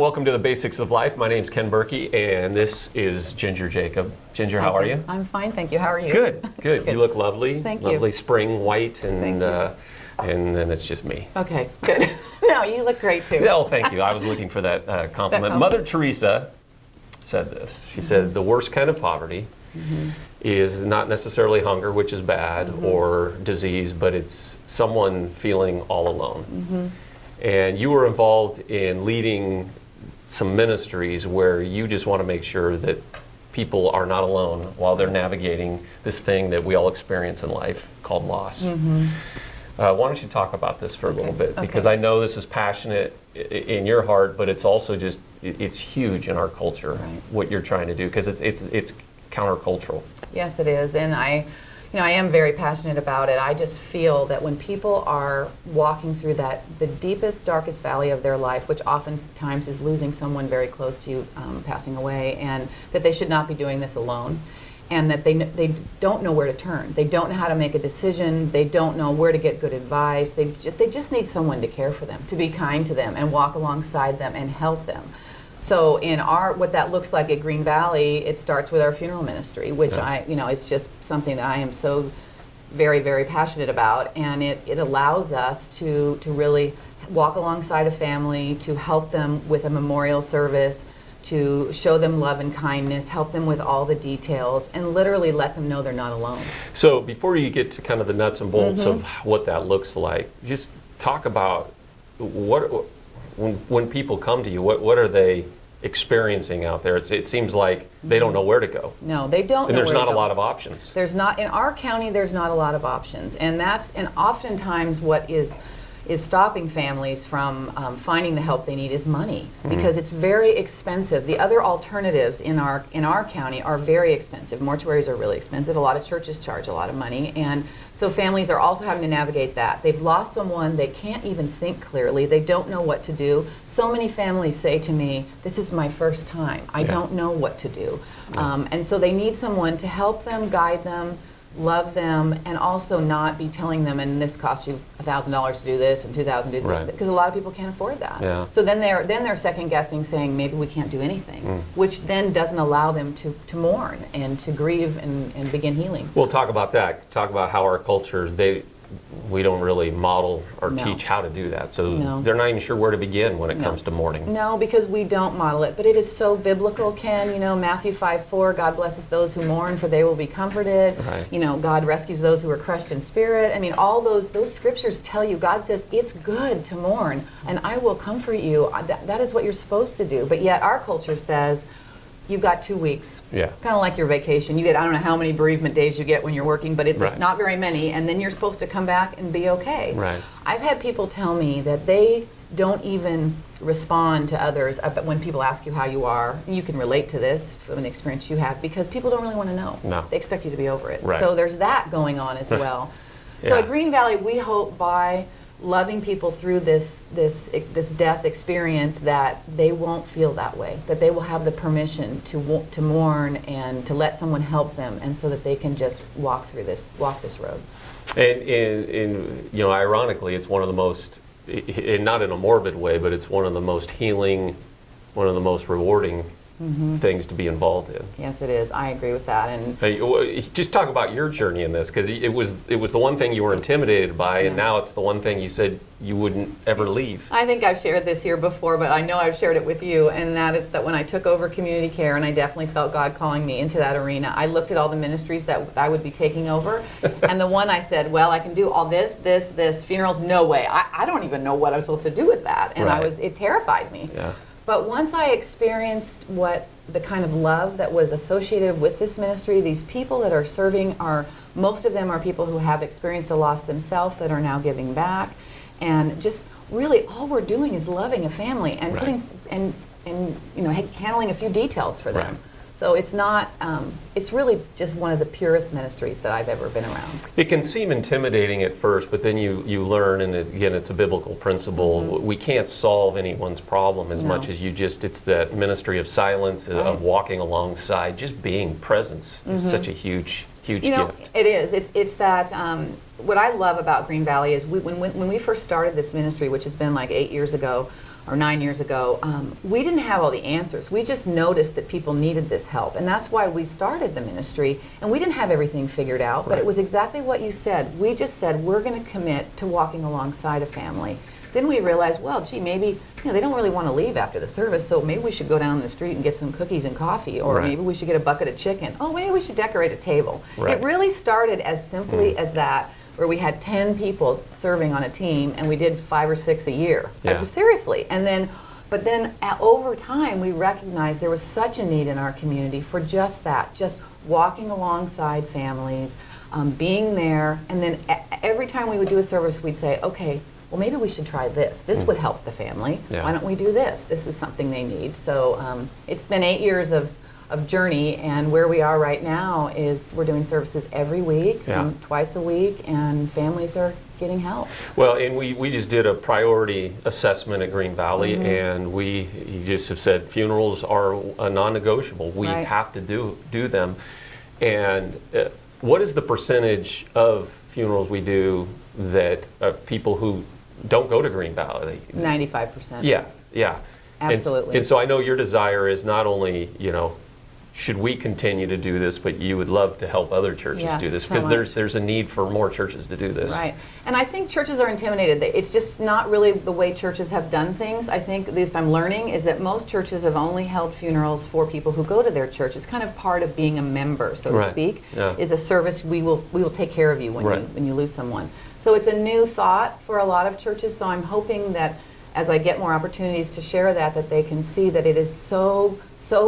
welcome to the Basics of Life. My name's Ken Burkey, and this is Ginger Jacob. Ginger, how are you? I'm fine, thank you. How are you? Good, good. You look lovely. Thank you. Lovely spring white, and then it's just me. Okay, good. No, you look great too. Oh, thank you. I was looking for that compliment. Mother Teresa said this. She said, the worst kind of poverty is not necessarily hunger, which is bad, or disease, but it's someone feeling all alone. And you were involved in leading some ministries where you just want to make sure that people are not alone while they're navigating this thing that we all experience in life called loss. Why don't you talk about this for a little bit? Because I know this is passionate in your heart, but it's also just, it's huge in our culture, what you're trying to do, because it's countercultural. Yes, it is. And I am very passionate about it. I just feel that when people are walking through the deepest, darkest valley of their life, which oftentimes is losing someone very close to you, passing away, and that they should not be doing this alone, and that they don't know where to turn. They don't know how to make a decision. They don't know where to get good advice. They just need someone to care for them, to be kind to them, and walk alongside them and help them. So in what that looks like at Green Valley, it starts with our funeral ministry, which it's just something that I am so very, very passionate about, and it allows us to really walk alongside a family, to help them with a memorial service, to show them love and kindness, help them with all the details, and literally let them know they're not alone. So before you get to kind of the nuts and bolts of what that looks like, just talk about when people come to you, what are they experiencing out there? It seems like they don't know where to go. No, they don't. And there's not a lot of options. There's not in our county. There's not a lot of options, and oftentimes what is stopping families from finding the help they need is money, because it's very expensive. The other alternatives in our county are very expensive. Mortuaries are really expensive. A lot of churches charge a lot of money, and so families are also having to navigate that. They've lost someone, they can't even think clearly, they don't know what to do. So many families say to me, this is my first time, I don't know what to do. And so they need someone to help them, guide them, love them, and also not be telling them, and this costs you $1,000 to do this and $2,000 to do that, because a lot of people can't afford that. So then they're second guessing, saying maybe we can't do anything, which then doesn't allow them to mourn and to grieve and begin healing. We'll talk about that. Talk about how our cultures, we don't really model or teach how to do that. So they're not even sure where to begin when it comes to mourning. No, because we don't model it. But it is so biblical, Ken. You know, Matthew 5:4, God blesses those who mourn, for they will be comforted. You know, God rescues those who are crushed in spirit. I mean, all those scriptures tell you, God says, it's good to mourn, and I will comfort you. That is what you're supposed to do. But yet our culture says, you've got 2 weeks. Kind of like your vacation. You get, I don't know how many bereavement days you get when you're working, but it's not very many, and then you're supposed to come back and be okay. I've had people tell me that they don't even respond to others when people ask you how you are. You can relate to this from an experience you have, because people don't really want to know. They expect you to be over it. So there's that going on as well. So at Green Valley, we hope by loving people through this death experience that they won't feel that way, that they will have the permission to mourn and to let someone help them, and so that they can just walk this road. And you know, ironically, it's one of the most, and not in a morbid way, but it's one of the most healing, one of the most rewarding things to be involved in. Yes, it is. I agree with that. And just talk about your journey in this, because it was the one thing you were intimidated by, and now it's the one thing you said you wouldn't ever leave. I think I've shared this here before, but I know I've shared it with you, and that is that when I took over community care, and I definitely felt God calling me into that arena, I looked at all the ministries that I would be taking over, and the one I said, well, I can do all this, funerals, no way. I don't even know what I'm supposed to do with that, and it terrified me. But once I experienced what the kind of love that was associated with this ministry, these people that are serving most of them are people who have experienced a loss themselves that are now giving back, and just really all we're doing is loving a family and putting and handling a few details for them. So it's not, it's really just one of the purest ministries that I've ever been around. It can seem intimidating at first, but then you learn, and again, it's a biblical principle. We can't solve anyone's problem as much as it's that ministry of silence, of walking alongside, just being presence is such a huge gift. It is. It's that, what I love about Green Valley is when we first started this ministry, which has been like 8 years ago, or 9 years ago, we didn't have all the answers. We just noticed that people needed this help. And that's why we started the ministry. And we didn't have everything figured out, but it was exactly what you said. We just said, we're going to commit to walking alongside a family. Then we realized, well, gee, maybe they don't really want to leave after the service, so maybe we should go down the street and get some cookies and coffee, or maybe we should get a bucket of chicken. Oh, maybe we should decorate a table. It really started as simply as that, where we had 10 people serving on a team, and we did 5 or 6 a year. Seriously. And then, but then over time, we recognized there was such a need in our community for just that, just walking alongside families, being there, and then every time we would do a service, we'd say, okay, well, maybe we should try this. This would help the family. Why don't we do this? This is something they need. So it's been 8 years of journey, and where we are right now is we're doing services every week, twice a week, and families are getting help. Well, and we just did a priority assessment at Green Valley, and you just have said funerals are a non-negotiable. We have to do them. And what is the percentage of funerals we do that people who don't go to Green Valley? 95%. Yeah. Absolutely. And so I know your desire is not only, should we continue to do this, but you would love to help other churches do this, because there's a need for more churches to do this. Right. And I think churches are intimidated. It's just not really the way churches have done things. I think, at least I'm learning, is that most churches have only held funerals for people who go to their church. It's kind of part of being a member, so to speak, is a service. We will take care of you when you lose someone. So it's a new thought for a lot of churches, so I'm hoping that as I get more opportunities to share that they can see that it is so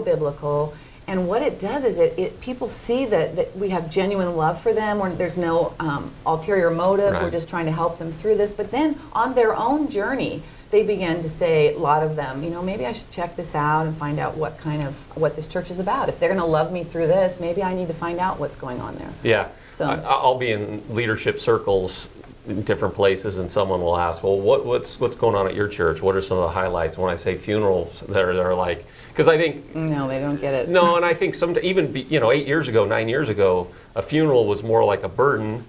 biblical. And what it does is people see that we have genuine love for them, or there's no ulterior motive. We're just trying to help them through this. But then on their own journey, they begin to say, a lot of them, maybe I should check this out and find out what this church is about. If they're going to love me through this, maybe I need to find out what's going on there. Yeah. So I'll be in leadership circles in different places, and someone will ask, well, what's going on at your church? What are some of the highlights? When I say funerals, they're like, because I think no, they don't get it. No, and I think 8 years ago, 9 years ago, a funeral was more like a burden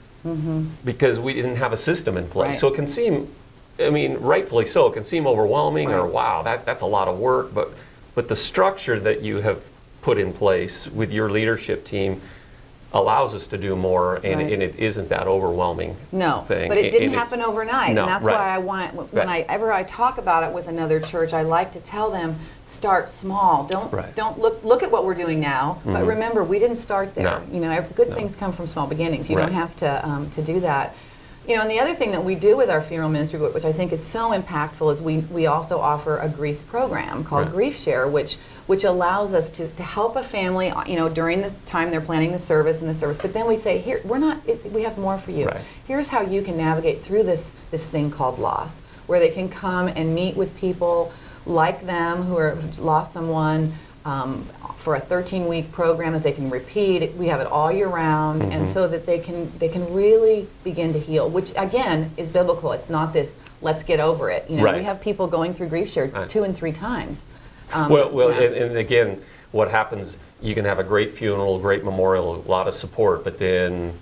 because we didn't have a system in place. So it can seem, rightfully so, it can seem overwhelming or wow, that's a lot of work. But the structure that you have put in place with your leadership team allows us to do more, and it isn't that overwhelming thing. But it didn't happen overnight, and that's why I want it, whenever I talk about it with another church, I like to tell them, start small. Don't look at what we're doing now, but remember, we didn't start there. Good things come from small beginnings. You don't have to do that. And the other thing that we do with our funeral ministry, which I think is so impactful, is we also offer a grief program called Griefshare, which allows us to help a family, during the time they're planning the service. But then we say, here, we have more for you. Here's how you can navigate through this thing called loss, where they can come and meet with people like them who have lost someone, for a 13-week program that they can repeat. We have it all year round, and so that they can really begin to heal, which again is biblical. It's not this let's get over it. We have people going through Griefshare 2 and 3 times. And again, what happens? You can have a great funeral, great memorial, a lot of support, but then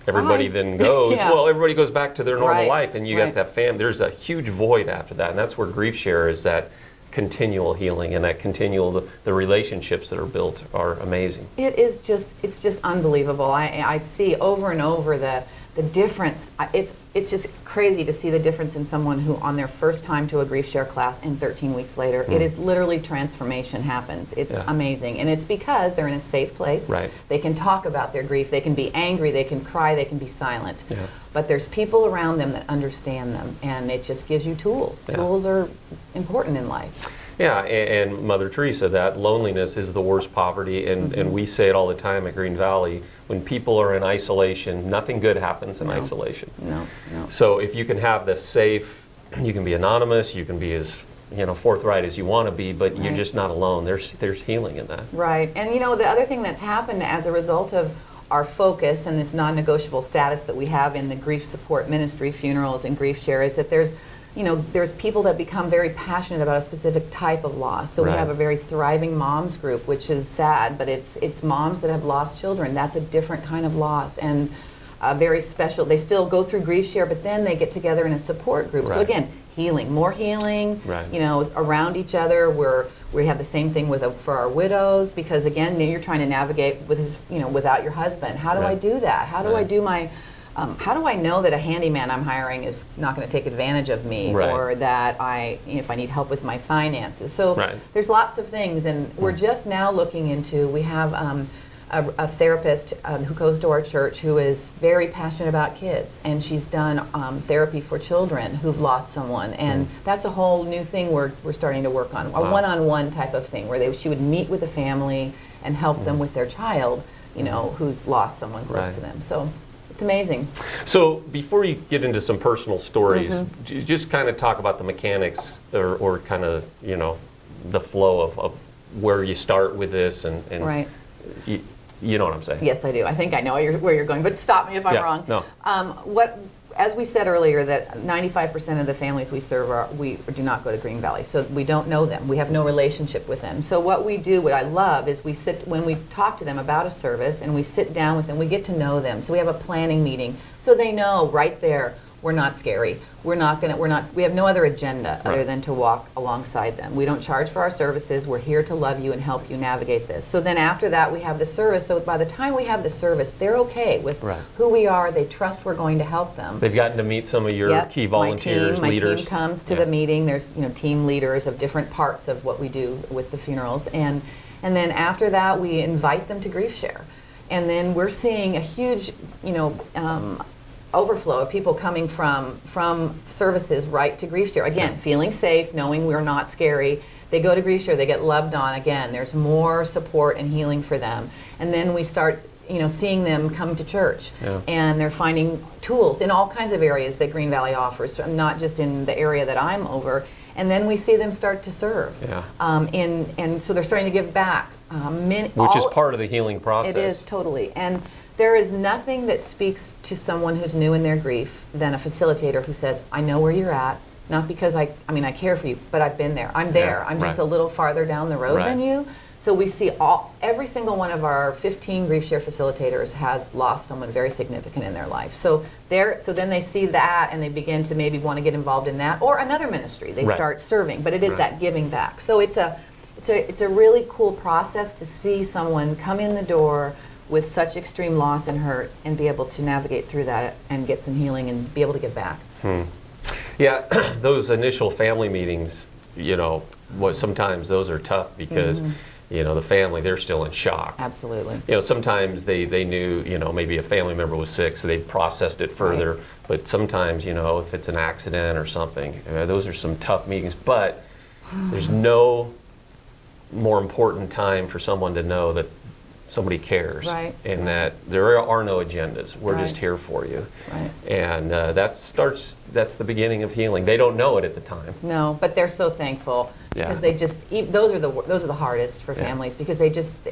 everybody then goes. Well, everybody goes back to their normal life, and you got that There's a huge void after that, and that's where Griefshare is. That continual healing and that continual the relationships that are built are amazing. It's just unbelievable. I see over and over the difference. It's just crazy to see the difference in someone who on their first time to a Griefshare class and 13 weeks later, it is literally transformation happens. It's amazing, and it's because they're in a safe place. They can talk about their grief. They can be angry. They can cry. They can be silent. But there's people around them that understand them, and it just gives you tools. Tools are important in life. Yeah, and Mother Teresa, that loneliness is the worst poverty, and we say it all the time at Green Valley. When people are in isolation, nothing good happens in isolation. No. So if you can have the safe, you can be anonymous, you can be as forthright as you want to be, but you're just not alone. There's healing in that. Right, and the other thing that's happened as a result of our focus and this non-negotiable status that we have in the grief support ministry, funerals and Griefshare, is that there's people that become very passionate about a specific type of loss. So we have a very thriving moms group, which is sad, but it's moms that have lost children. That's a different kind of loss, and very special. They still go through Griefshare, but then they get together in a support group. So again, healing, more healing, Right. around each other. We have the same thing for our widows, because again, you're trying to navigate without your husband. How do I Right. do that? How do I Right. do my how do I know that a handyman I'm hiring is not going to take advantage of me, Right. or that if I need help with my finances? So Right. there's lots of things, and we're just now looking into. We have a therapist who goes to our church who is very passionate about kids, and she's done therapy for children who've lost someone, and that's a whole new thing we're starting to work on, a one-on-one type of thing where she would meet with a family and help them with their child, who's lost someone close Right. to them. So it's amazing. So before you get into some personal stories, just kind of talk about the mechanics or kind of, the flow of where you start with this and Right. You know what I'm saying? Yes, I do. I think I know where you're going, but stop me if I'm Yeah, wrong. no. As we said earlier, that 95% of the families we serve we do not go to Green Valley, so we don't know them. We have no relationship with them. So what we do, what I love, is when we talk to them about a service, and we sit down with them, we get to know them. So we have a planning meeting, so they know right there, we're not scary. We have no other agenda other Right. than to walk alongside them. We don't charge for our services. We're here to love you and help you navigate this. So then after that, we have the service. So by the time we have the service, they're okay with Right. who we are. They trust we're going to help them. They've gotten to meet some of your Yep, key volunteers, my leaders. team comes to Yeah. the meeting. There's team leaders of different parts of what we do with the funerals, and then after that we invite them to Griefshare, and then we're seeing a huge overflow of people coming from services right to Griefshare. Again, feeling safe, knowing we're not scary. They go to Griefshare, they get loved on. Again, there's more support and healing for them, and then we start seeing them come to church, and they're finding tools in all kinds of areas that Green Valley offers, not just in the area that I'm over. And then we see them start to serve, and so they're starting to give back. Which is part of the healing process. It is, totally. And there is nothing that speaks to someone who's new in their grief than a facilitator who says, I know where you're at, not because I care for you, but I've been there. I'm there. I'm just right. a little farther down the road Right. than you. So we see every single one of our 15 Griefshare facilitators has lost someone very significant in their life. So then they see that, and they begin to maybe want to get involved in that or another ministry. They Right. start serving, but it is Right. that giving back. So it's a really cool process to see someone come in the door with such extreme loss and hurt and be able to navigate through that and get some healing and be able to give back. Yeah, those initial family meetings, sometimes those are tough because, the family, they're still in shock. Absolutely. Sometimes they knew, maybe a family member was sick, so they've processed it further. Right. But sometimes, if it's an accident or something, those are some tough meetings. But there's no more important time for someone to know that somebody cares, Right. and that there are no agendas. We're just Right. here for you. Right. And that's the beginning of healing. They don't know it at the time. No, but they're so thankful Yeah. because those are the hardest for Yeah. families because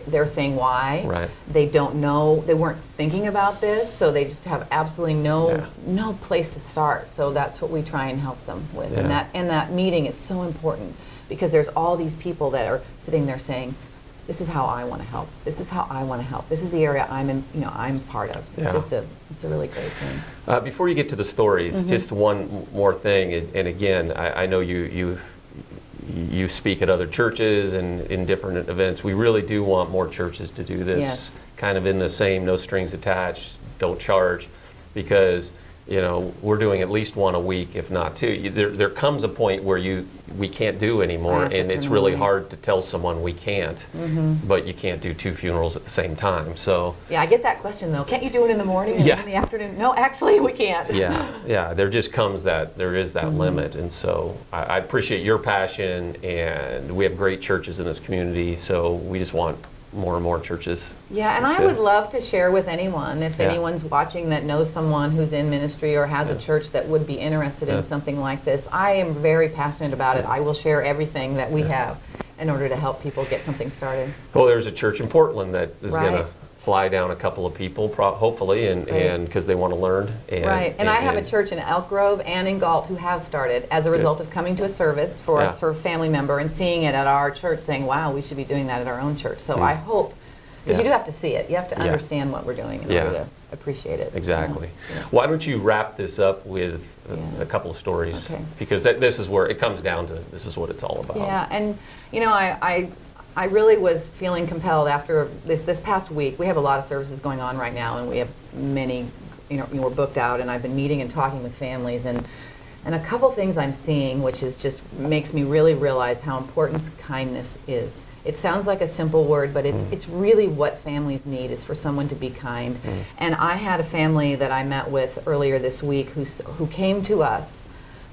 they're saying why. Right. They don't know, they weren't thinking about this, so they just have absolutely no place to start. So that's what we try and help them with. Yeah. And that meeting is so important because there's all these people that are sitting there saying, this is how I want to help. This is how I want to help. This is the area I'm part of. It's Yeah. it's a really great thing. Before you get to the stories, just one more thing. And again, I know you speak at other churches and in different events. We really do want more churches to do this, Yes. kind of in the same, no strings attached, don't charge, because we're doing at least one a week, if not two. There comes a point where we can't do anymore, have to and it's turn really away. hard to tell someone we can't, but you can't do two funerals at the same time. So Yeah, I get that question though. Can't you do it in the morning and Yeah. in the afternoon? No, actually we can't. yeah, there just comes there is that limit, and so I appreciate your passion, and we have great churches in this community, so we just want more and more churches. Yeah, and I would love to share with anyone, if Yeah. anyone's watching that knows someone who's in ministry or has a church that would be interested in something like this. I am very passionate about it. I will share everything that we have in order to help people get something started. Well, there's a church in Portland that is Right. going to fly down a couple of people, hopefully, and because they want to learn. Right, and I have a church in Elk Grove and in Galt who has started as a result of coming to a service for Yeah. a sort of family member and seeing it at our church, saying, wow, we should be doing that at our own church. So I hope, because you do have to see it, you have to understand what we're doing in order to appreciate it. Exactly. Yeah. Why don't you wrap this up with a couple of stories? Okay. Because this is where it comes down to, this is what it's all about. Yeah, and I really was feeling compelled after this past week. We have a lot of services going on right now, and we have many, we're booked out, and I've been meeting and talking with families, and a couple things I'm seeing, which is just makes me really realize how important kindness is. It sounds like a simple word, but it's really what families need, is for someone to be kind. And I had a family that I met with earlier this week who came to us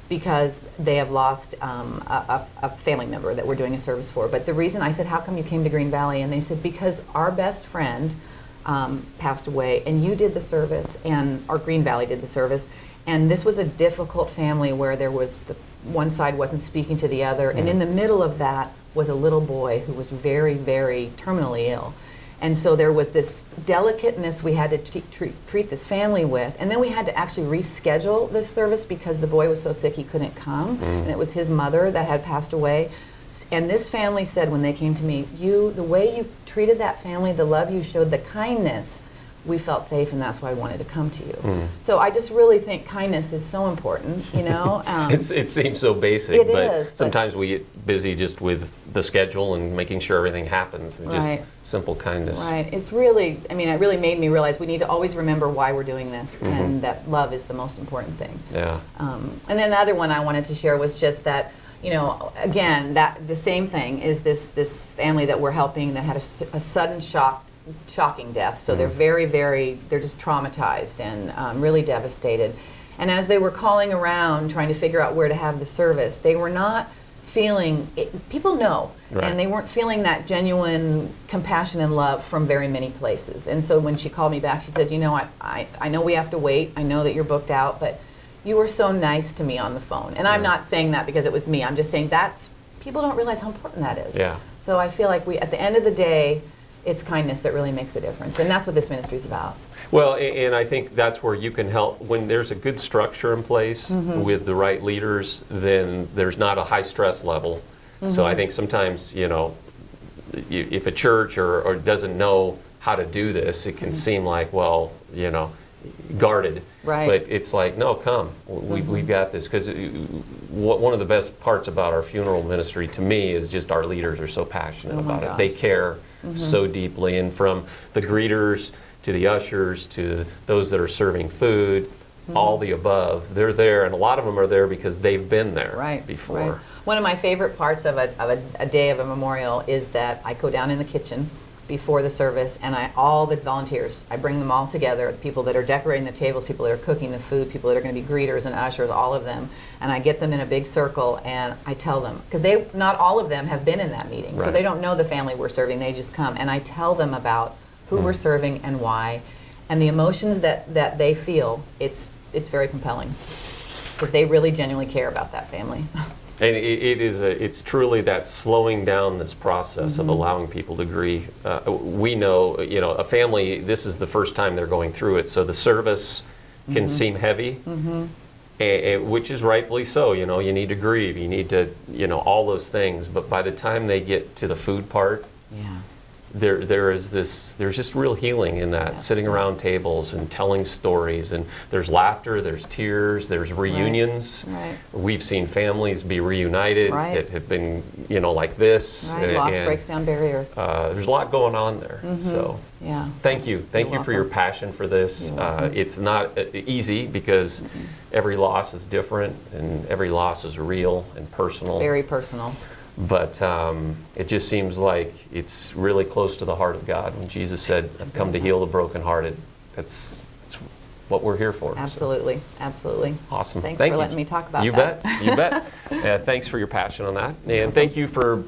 because they have lost a family member that we're doing a service for. But the reason I said, how come you came to Green Valley? And they said, because our best friend passed away, and you did the service, or Green Valley did the service. And this was a difficult family where there was one side wasn't speaking to the other. And in the middle of that was a little boy who was very, very terminally ill. And so there was this delicateness we had to treat this family with. And then we had to actually reschedule this service because the boy was so sick he couldn't come. And it was his mother that had passed away. And this family said when they came to me, the way you treated that family, the love you showed, the kindness, we felt safe, and that's why I wanted to come to you. So I just really think kindness is so important, It seems so basic, but sometimes we get busy just with the schedule and making sure everything happens, and just simple kindness. Right. It's really, it really made me realize we need to always remember why we're doing this, and that love is the most important thing. Yeah. And then the other one I wanted to share was just that, again, that the same thing is this family that we're helping that had a sudden shocking death. So they're they're just traumatized and really devastated. And as they were calling around trying to figure out where to have the service, they were not feeling, people know, and they weren't feeling that genuine compassion and love from very many places. And so when she called me back, she said, I know we have to wait. I know that you're booked out, but you were so nice to me on the phone. And I'm not saying that because it was me. I'm just saying people don't realize how important that is. Yeah. So I feel like at the end of the day, it's kindness that really makes a difference, and that's what this ministry is about. Well, and I think that's where you can help. When there's a good structure in place with the right leaders, then there's not a high stress level. So I think sometimes, if a church or doesn't know how to do this, it can seem like, guarded. Right. But it's like, no, come. We've got this. Because one of the best parts about our funeral ministry, to me, is just our leaders are so passionate about it. They care so deeply. And from the greeters to the ushers to those that are serving food, all the above, they're there. And a lot of them are there because they've been there before. Right. One of my favorite parts of a day of a memorial is that I go down in the kitchen before the service, and all the volunteers, I bring them all together, people that are decorating the tables, people that are cooking the food, people that are going to be greeters and ushers, all of them, and I get them in a big circle, and I tell them, because not all of them have been in that meeting, so they don't know the family we're serving, they just come, and I tell them about who we're serving and why, and the emotions that they feel, it's very compelling, because they really genuinely care about that family. And it's truly that slowing down this process of allowing people to grieve. We know, a family, this is the first time they're going through it, so the service can seem heavy, which is rightfully so. You need to grieve, you need to, all those things. But by the time they get to the food part, there's just real healing in that, sitting around tables and telling stories, and there's laughter, there's tears, there's reunions. Right. We've seen families be reunited that have been, like this. Loss breaks down barriers. There's a lot going on there. So thank you for your passion for this. It's not easy because every loss is different and every loss is real and personal. Very personal. But it just seems like it's really close to the heart of God. When Jesus said, I've come to heal the brokenhearted, that's what we're here for. Absolutely, absolutely. Awesome. Thanks for letting me talk about that. You bet. Thanks for your passion on that. And thank you for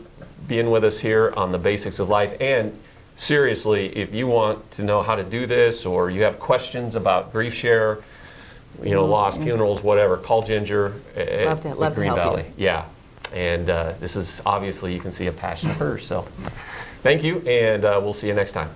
being with us here on The Basics of Life. And seriously, if you want to know how to do this, or you have questions about Griefshare, lost funerals, whatever, call Ginger love to Green help Valley. you. Yeah. And this is obviously, you can see a passion of hers. So thank you, and we'll see you next time.